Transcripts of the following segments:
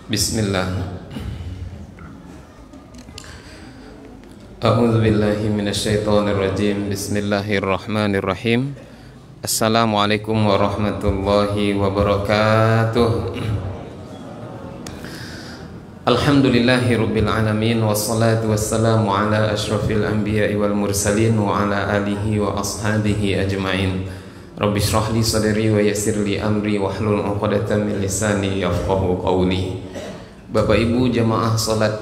Bismillah. A'udzu billahi minasyaitonir rajim. Bismillahirrahmanirrahim. Assalamualaikum warahmatullahi wabarakatuh. Alhamdulillahi rabbil alamin, wassalatu wassalamu ala asyrafil anbiya'i wal mursalin wa ala alihi wa ashabihi ajma'in. Rabbi shrah li sadri wa yassir li amri wahlul 'uqdatam min lisani yafqahu qawli. Bapak Ibu jamaah salat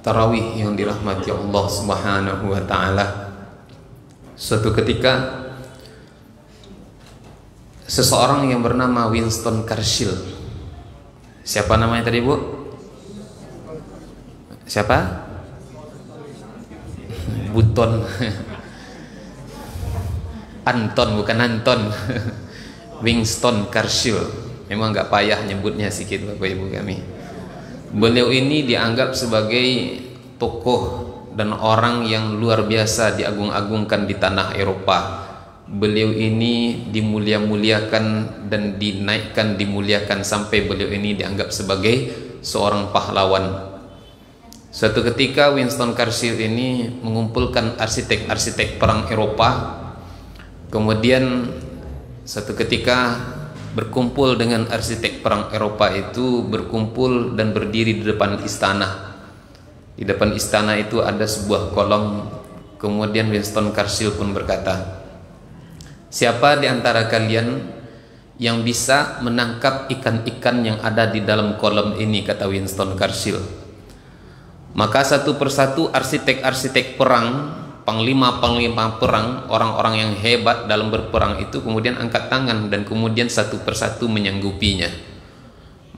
tarawih yang dirahmati Allah Subhanahu wa taala. Suatu ketika seseorang yang bernama Winston Churchill. Siapa namanya tadi, Bu? Siapa? Buton. Anton, bukan Anton. Winston Churchill. Memang nggak payah nyebutnya sedikit Bapak Ibu kami. Beliau ini dianggap sebagai tokoh dan orang yang luar biasa diagung-agungkan di tanah Eropa. Beliau ini dimulia-muliakan dan dinaikkan, dimuliakan sampai beliau ini dianggap sebagai seorang pahlawan. Suatu ketika Winston Churchill ini mengumpulkan arsitek-arsitek perang Eropa. Kemudian suatu ketika berkumpul dengan arsitek perang Eropa itu, berkumpul dan berdiri di depan istana. Di depan istana itu ada sebuah kolom. Kemudian Winston Churchill pun berkata, "Siapa di antara kalian yang bisa menangkap ikan-ikan yang ada di dalam kolom ini?" kata Winston Churchill. Maka satu persatu arsitek-arsitek perang, panglima-panglima perang, orang-orang yang hebat dalam berperang itu kemudian angkat tangan dan kemudian satu persatu menyanggupinya.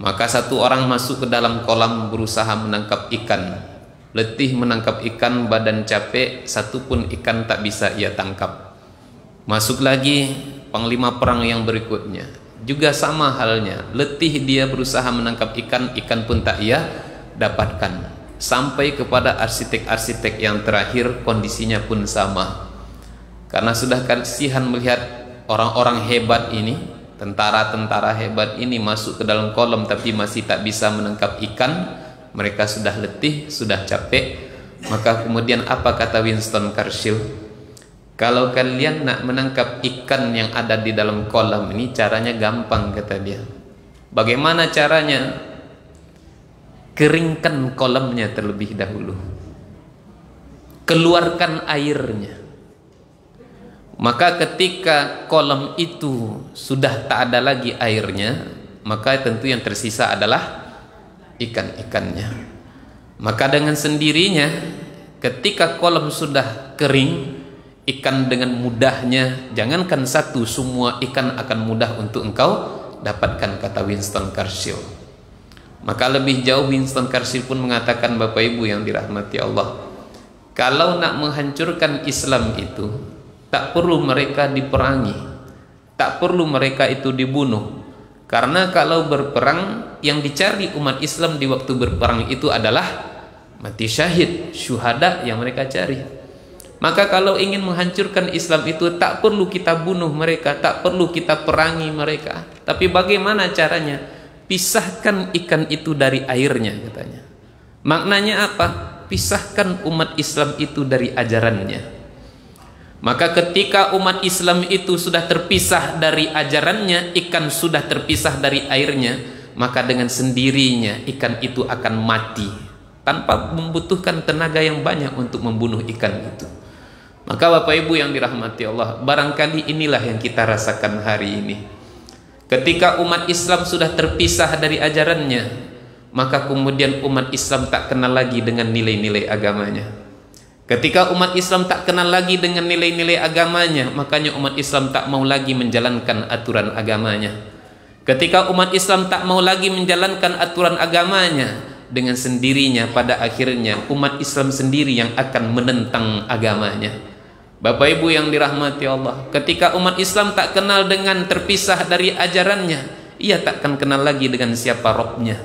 Maka satu orang masuk ke dalam kolam berusaha menangkap ikan. Letih menangkap ikan, badan capek, satu pun ikan tak bisa ia tangkap. Masuk lagi panglima perang yang berikutnya. Juga sama halnya, letih dia berusaha menangkap ikan, ikan pun tak ia dapatkan. Sampai kepada arsitek-arsitek yang terakhir, kondisinya pun sama. Karena sudah kasihan melihat orang-orang hebat ini, tentara-tentara hebat ini masuk ke dalam kolam tapi masih tak bisa menangkap ikan. Mereka sudah letih, sudah capek. Maka kemudian apa kata Winston Churchill? "Kalau kalian nak menangkap ikan yang ada di dalam kolam ini, caranya gampang," kata dia. "Bagaimana caranya? Keringkan kolamnya terlebih dahulu, keluarkan airnya. Maka ketika kolam itu sudah tak ada lagi airnya, maka tentu yang tersisa adalah ikan-ikannya. Maka dengan sendirinya ketika kolam sudah kering, ikan dengan mudahnya, jangankan satu, semua ikan akan mudah untuk engkau dapatkan," kata Winston Churchill. Maka lebih jauh Winston Churchill pun mengatakan, Bapak Ibu yang dirahmati Allah, kalau nak menghancurkan Islam itu tak perlu mereka diperangi, tak perlu mereka itu dibunuh. Karena kalau berperang, yang dicari umat Islam di waktu berperang itu adalah mati syahid, syuhada yang mereka cari. Maka kalau ingin menghancurkan Islam itu tak perlu kita bunuh mereka, tak perlu kita perangi mereka. Tapi bagaimana caranya? Pisahkan ikan itu dari airnya, katanya. Maknanya apa? Pisahkan umat Islam itu dari ajarannya. Maka ketika umat Islam itu sudah terpisah dari ajarannya, ikan sudah terpisah dari airnya, maka dengan sendirinya ikan itu akan mati tanpa membutuhkan tenaga yang banyak untuk membunuh ikan itu. Maka Bapak Ibu yang dirahmati Allah, barangkali inilah yang kita rasakan hari ini. Ketika umat Islam sudah terpisah dari ajarannya, maka kemudian umat Islam tak kenal lagi dengan nilai-nilai agamanya. Ketika umat Islam tak kenal lagi dengan nilai-nilai agamanya, makanya umat Islam tak mau lagi menjalankan aturan agamanya. Ketika umat Islam tak mau lagi menjalankan aturan agamanya, dengan sendirinya pada akhirnya umat Islam sendiri yang akan menentang agamanya. Bapak Ibu yang dirahmati Allah, ketika umat Islam tak kenal dengan terpisah dari ajarannya, ia takkan kenal lagi dengan siapa Robnya.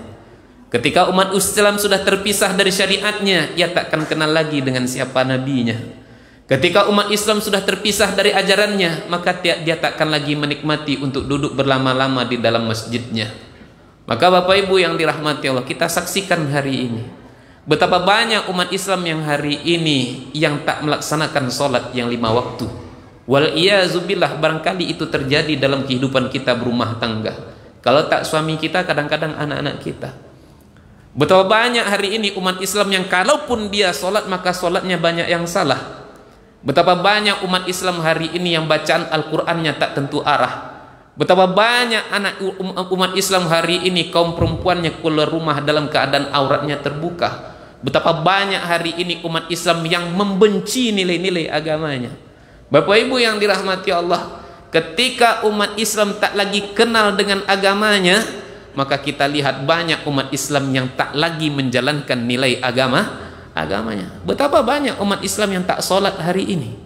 Ketika umat Islam sudah terpisah dari syariatnya, ia takkan kenal lagi dengan siapa nabinya. Ketika umat Islam sudah terpisah dari ajarannya, maka dia takkan lagi menikmati untuk duduk berlama-lama di dalam masjidnya. Maka Bapak Ibu yang dirahmati Allah, kita saksikan hari ini betapa banyak umat Islam yang hari ini yang tak melaksanakan sholat yang 5 waktu. Wal iyazubillah, barangkali itu terjadi dalam kehidupan kita berumah tangga. Kalau tak suami kita, kadang-kadang anak-anak kita. Betapa banyak hari ini umat Islam yang kalaupun dia sholat, maka sholatnya banyak yang salah. Betapa banyak umat Islam hari ini yang bacaan Al-Qur'annya tak tentu arah. Betapa banyak anak umat Islam hari ini, kaum perempuannya keluar rumah dalam keadaan auratnya terbuka. Betapa banyak hari ini umat Islam yang membenci nilai-nilai agamanya. Bapak Ibu yang dirahmati Allah, ketika umat Islam tak lagi kenal dengan agamanya, maka kita lihat banyak umat Islam yang tak lagi menjalankan nilai agamanya. Betapa banyak umat Islam yang tak sholat hari ini.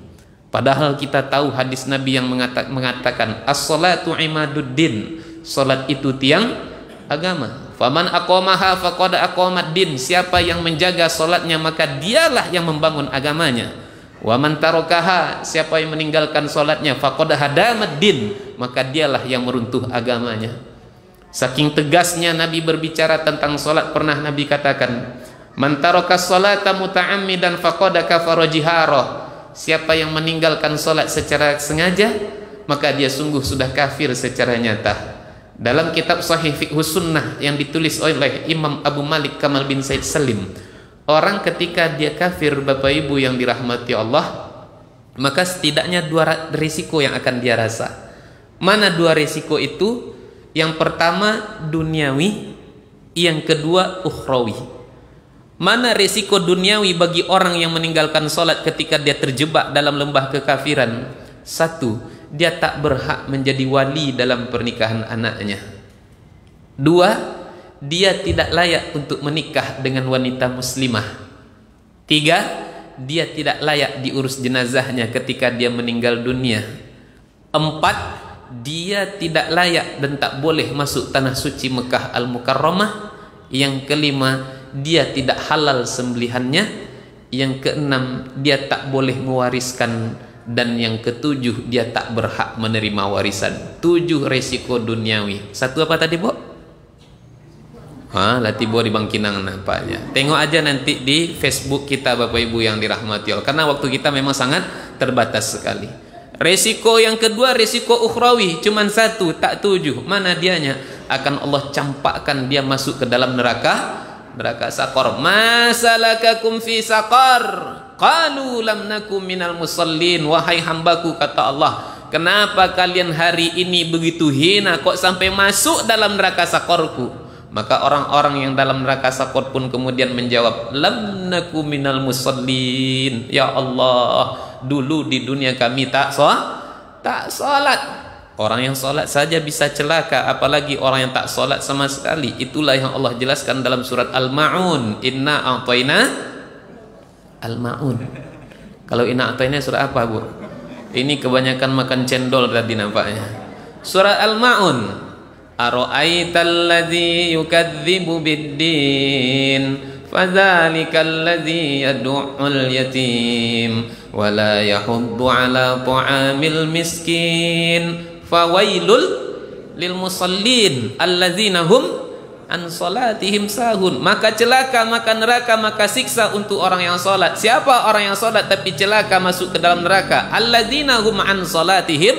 Padahal kita tahu hadis Nabi yang mengatakan as-salatu imaduddin, sholat itu tiang agama. Faman aqamaha faqad aqamad din, siapa yang menjaga sholatnya maka dialah yang membangun agamanya. Wa man tarakaha, siapa yang meninggalkan sholatnya faqad hadamad din, maka dialah yang meruntuh agamanya. Saking tegasnya Nabi berbicara tentang sholat, pernah Nabi katakan, man taraka sholata muta'ammidan faqad kafara jihara, siapa yang meninggalkan sholat secara sengaja maka dia sungguh sudah kafir secara nyata. Dalam kitab Sahih Fiqhus Sunnah yang ditulis oleh Imam Abu Malik Kamal bin Said Salim, orang ketika dia kafir, Bapak Ibu yang dirahmati Allah, maka setidaknya 2 risiko yang akan dia rasa. Mana 2 risiko itu? Yang pertama duniawi, yang kedua ukhrawi. Mana risiko duniawi bagi orang yang meninggalkan sholat ketika dia terjebak dalam lembah kekafiran? 1, dia tak berhak menjadi wali dalam pernikahan anaknya. 2, dia tidak layak untuk menikah dengan wanita muslimah. 3, dia tidak layak diurus jenazahnya ketika dia meninggal dunia. 4, dia tidak layak dan tak boleh masuk tanah suci Mekah Al-Mukarramah. Yang kelima, dia tidak halal sembelihannya. Yang keenam, dia tak boleh mewariskan. Dan yang ketujuh, dia tak berhak menerima warisan. 7 resiko duniawi. 1 apa tadi, Bu? Latih Bu di Bangkinang nampaknya. Tengok aja nanti di Facebook kita Bapak Ibu yang dirahmati Allah, karena waktu kita memang sangat terbatas sekali. Resiko yang kedua, resiko ukhrawi, cuman 1, tak 7. Mana dianya? Akan Allah campakkan dia masuk ke dalam neraka Saqar. Masalakakum fi Saqar? Qalu lam nakum minal musallin. Wahai hambaku, kata Allah, kenapa kalian hari ini begitu hina kok sampai masuk dalam neraka Saqarku? Maka orang-orang yang dalam neraka Saqar pun kemudian menjawab, lam nakum minal musallin. Ya Allah, dulu di dunia kami tak salat. Orang yang salat saja bisa celaka, apalagi orang yang tak salat sama sekali. Itulah yang Allah jelaskan dalam surat Al-Ma'un, inna a'tayna Al-Ma'un. Kalau inna a'tayna surah apa, Bu? Ini kebanyakan makan cendol tadi nampaknya. Surah Al-Ma'un, ara'aital ladzi yukadzibu bid-din fadzalikal ladzi yad'ul yatim wa la yahuddu ala ta'amil miskin fawailul lil musallin alladzina hum an salatihim sahun. Maka celaka, maka neraka, maka siksa untuk orang yang salat. Siapa orang yang salat tapi celaka masuk ke dalam neraka? Alladzina hum an salatihim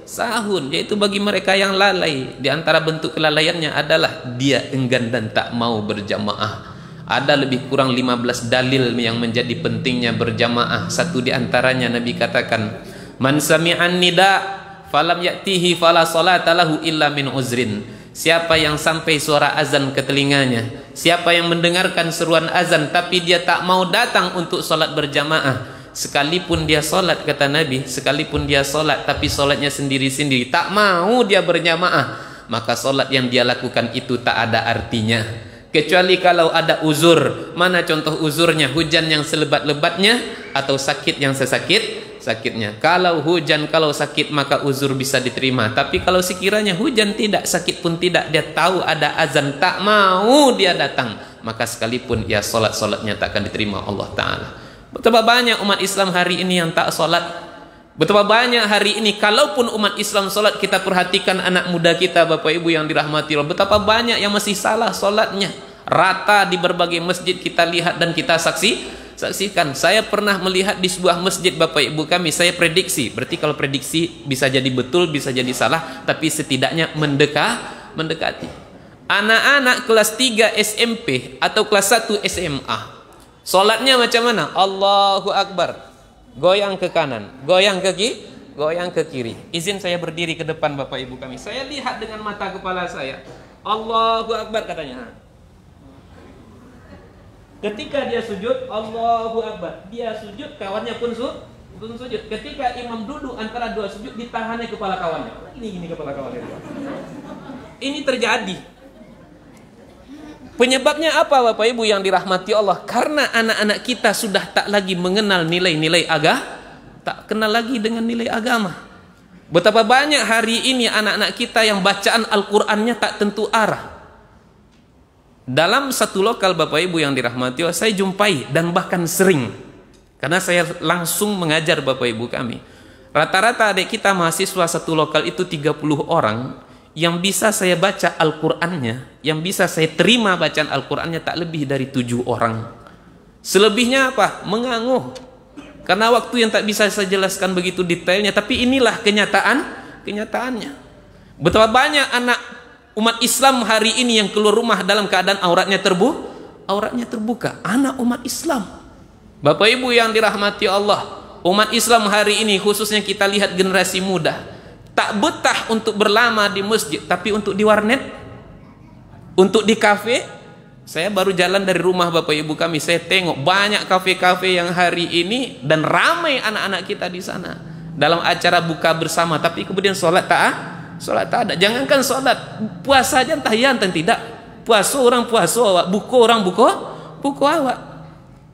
sahun, yaitu bagi mereka yang lalai. Di antara bentuk kelalaiannya adalah dia enggan dan tak mau berjamaah. Ada lebih kurang 15 dalil yang menjadi pentingnya berjamaah. Satu di antaranya Nabi katakan, man sami'an nida falam ya'tihi fala salata lahu illa min uzrin. Siapa yang sampai suara azan ke telinganya, siapa yang mendengarkan seruan azan tapi dia tak mau datang untuk salat berjamaah, sekalipun dia salat, kata Nabi, sekalipun dia salat tapi salatnya sendiri-sendiri, tak mau dia berjamaah, maka salat yang dia lakukan itu tak ada artinya. Kecuali kalau ada uzur. Mana contoh uzurnya? Hujan yang selebat-lebatnya atau sakit yang sesakit-sakitnya. Kalau hujan, kalau sakit, maka uzur bisa diterima. Tapi kalau sekiranya hujan tidak, sakit pun tidak, dia tahu ada azan, tak mau dia datang, maka sekalipun ya solatnya tak akan diterima Allah Ta'ala. Betapa banyak umat Islam hari ini yang tak solat. Betapa banyak hari ini, kalaupun umat Islam sholat, kita perhatikan anak muda kita, Bapak Ibu yang dirahmati Allah, betapa banyak yang masih salah sholatnya. Rata di berbagai masjid kita lihat dan kita saksikan. Saya pernah melihat di sebuah masjid, Bapak Ibu kami, saya prediksi, berarti kalau prediksi bisa jadi betul, bisa jadi salah, tapi setidaknya mendekati. Anak-anak kelas 3 SMP atau kelas 1 SMA, sholatnya macam mana? Allahu Akbar, goyang ke kanan, goyang ke kiri. Izin saya berdiri ke depan Bapak Ibu kami. Saya lihat dengan mata kepala saya. Allahu Akbar katanya. Ketika dia sujud, Allahu Akbar. Dia sujud, kawannya pun sujud. Ketika imam duduk antara dua sujud, ditahannya kepala kawannya. Ini kepala kawannya. Ini terjadi. Penyebabnya apa Bapak Ibu yang dirahmati Allah? Karena anak-anak kita sudah tak lagi mengenal nilai-nilai agama, tak kenal lagi dengan nilai agama. Betapa banyak hari ini anak-anak kita yang bacaan Al-Qur'annya tak tentu arah. Dalam satu lokal Bapak Ibu yang dirahmati Allah, saya jumpai dan bahkan sering, karena saya langsung mengajar Bapak Ibu kami. Rata-rata adik kita mahasiswa satu lokal itu 30 orang. Yang bisa saya baca Al-Qur'annya, yang bisa saya terima bacaan Al-Qur'annya tak lebih dari 7 orang. Selebihnya apa? Menganguh. Karena waktu yang tak bisa saya jelaskan begitu detailnya, tapi inilah kenyataannya. Betapa banyak anak umat Islam hari ini yang keluar rumah dalam keadaan auratnya terbuka. Anak umat Islam. Bapak Ibu yang dirahmati Allah, umat Islam hari ini khususnya kita lihat generasi muda, tak betah untuk berlama di masjid, tapi untuk di warnet, untuk di kafe. Saya baru jalan dari rumah Bapak Ibu kami, saya tengok banyak kafe-kafe yang hari ini dan ramai anak-anak kita di sana dalam acara buka bersama, tapi kemudian sholat tak ada. Jangankan sholat, puasa aja entah ya entah tidak. Puasa orang puasa awak, buku orang buku awak.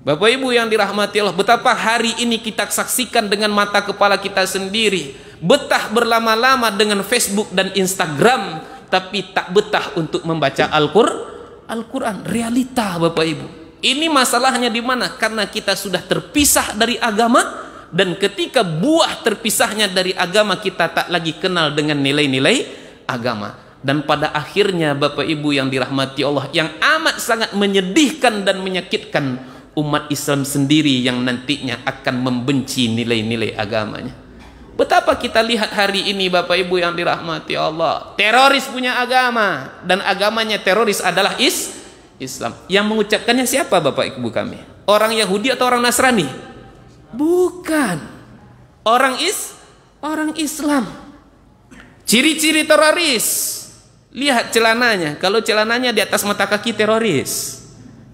Bapak Ibu yang dirahmati Allah, betapa hari ini kita saksikan dengan mata kepala kita sendiri. Betah berlama-lama dengan Facebook dan Instagram, tapi tak betah untuk membaca Al-Quran. Realita Bapak Ibu. Ini masalahnya di mana? Karena kita sudah terpisah dari agama, dan ketika buah terpisahnya dari agama, kita tak lagi kenal dengan nilai-nilai agama. Dan pada akhirnya Bapak Ibu yang dirahmati Allah, yang amat sangat menyedihkan dan menyakitkan, umat Islam sendiri yang nantinya akan membenci nilai-nilai agamanya. Betapa kita lihat hari ini Bapak Ibu yang dirahmati Allah, teroris punya agama dan agamanya teroris adalah Islam. Yang mengucapkannya siapa Bapak Ibu kami? Orang Yahudi atau orang Nasrani? Bukan. Orang Islam. Ciri-ciri teroris, lihat celananya. Kalau celananya di atas mata kaki, teroris.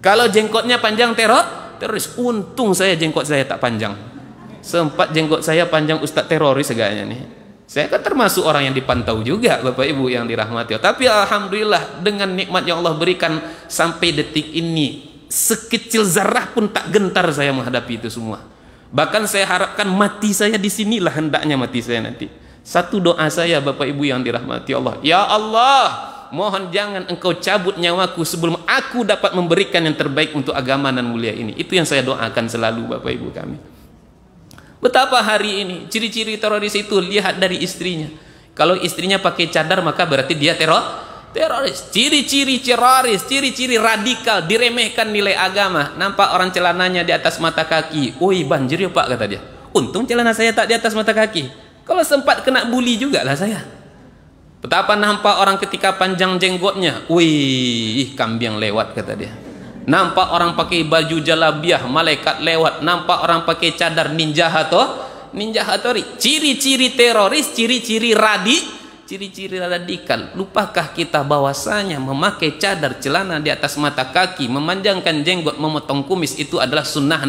Kalau jengkotnya panjang, teroris. Untung saya jengkot saya tak panjang. Sempat jenggot saya panjang, Ustadz teroris agaknya nih. Saya kan termasuk orang yang dipantau juga Bapak Ibu yang dirahmati. Tapi alhamdulillah dengan nikmat yang Allah berikan sampai detik ini, sekecil zarah pun tak gentar saya menghadapi itu semua. Bahkan saya harapkan mati saya di sinilah hendaknya mati saya nanti. Satu doa saya Bapak Ibu yang dirahmati Allah, ya Allah, mohon jangan Engkau cabut nyawaku sebelum aku dapat memberikan yang terbaik untuk agama dan mulia ini. Itu yang saya doakan selalu Bapak Ibu kami. Betapa hari ini ciri-ciri teroris itu, lihat dari istrinya. Kalau istrinya pakai cadar maka berarti dia teroris. Ciri-ciri teroris, ciri-ciri radikal, diremehkan nilai agama. Nampak orang celananya di atas mata kaki, "Oi, banjir ya Pak," kata dia. Untung celana saya tak di atas mata kaki. Kalau sempat kena bully juga lah saya. Betapa nampak orang ketika panjang jenggotnya, "Wih, kambing lewat," kata dia. Nampak orang pakai baju jalabiah, malaikat lewat. Nampak orang pakai cadar, ninja hatori. Ciri-ciri teroris, ciri-ciri radikal. Lupakah kita bahwasanya memakai cadar, celana di atas mata kaki, memanjangkan jenggot, memotong kumis itu adalah sunnah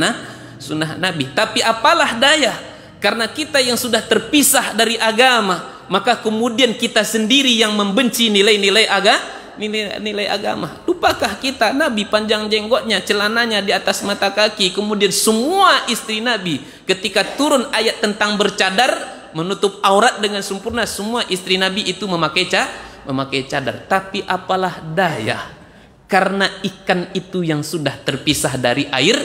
Nabi. Tapi apalah daya, karena kita yang sudah terpisah dari agama, maka kemudian kita sendiri yang membenci nilai-nilai agama. Lupakah kita Nabi panjang jenggotnya, celananya di atas mata kaki, kemudian semua istri Nabi ketika turun ayat tentang bercadar, menutup aurat dengan sempurna, semua istri Nabi itu memakai cadar. Tapi apalah daya, karena ikan itu yang sudah terpisah dari air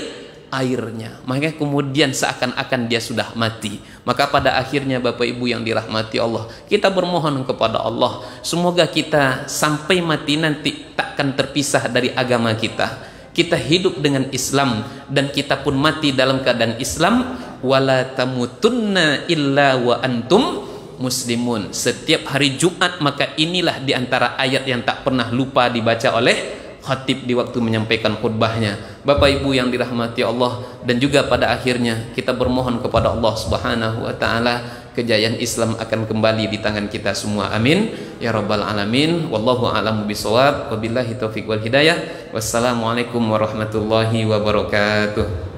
airnya, maka kemudian seakan-akan dia sudah mati. Maka pada akhirnya Bapak Ibu yang dirahmati Allah, kita bermohon kepada Allah, semoga kita sampai mati nanti takkan terpisah dari agama kita. Kita hidup dengan Islam dan kita pun mati dalam keadaan Islam. Wala tamutunna illa wa antum muslimun. Setiap hari Jumat, maka inilah diantara ayat yang tak pernah lupa dibaca oleh khatib di waktu menyampaikan khutbahnya. Bapak Ibu yang dirahmati Allah, dan juga pada akhirnya kita bermohon kepada Allah Subhanahu wa taala, kejayaan Islam akan kembali di tangan kita semua. Amin ya rabbal alamin. Wallahu a'lamu bishawab. Wabillahi taufiq wal hidayah. Wassalamualaikum warahmatullahi wabarakatuh.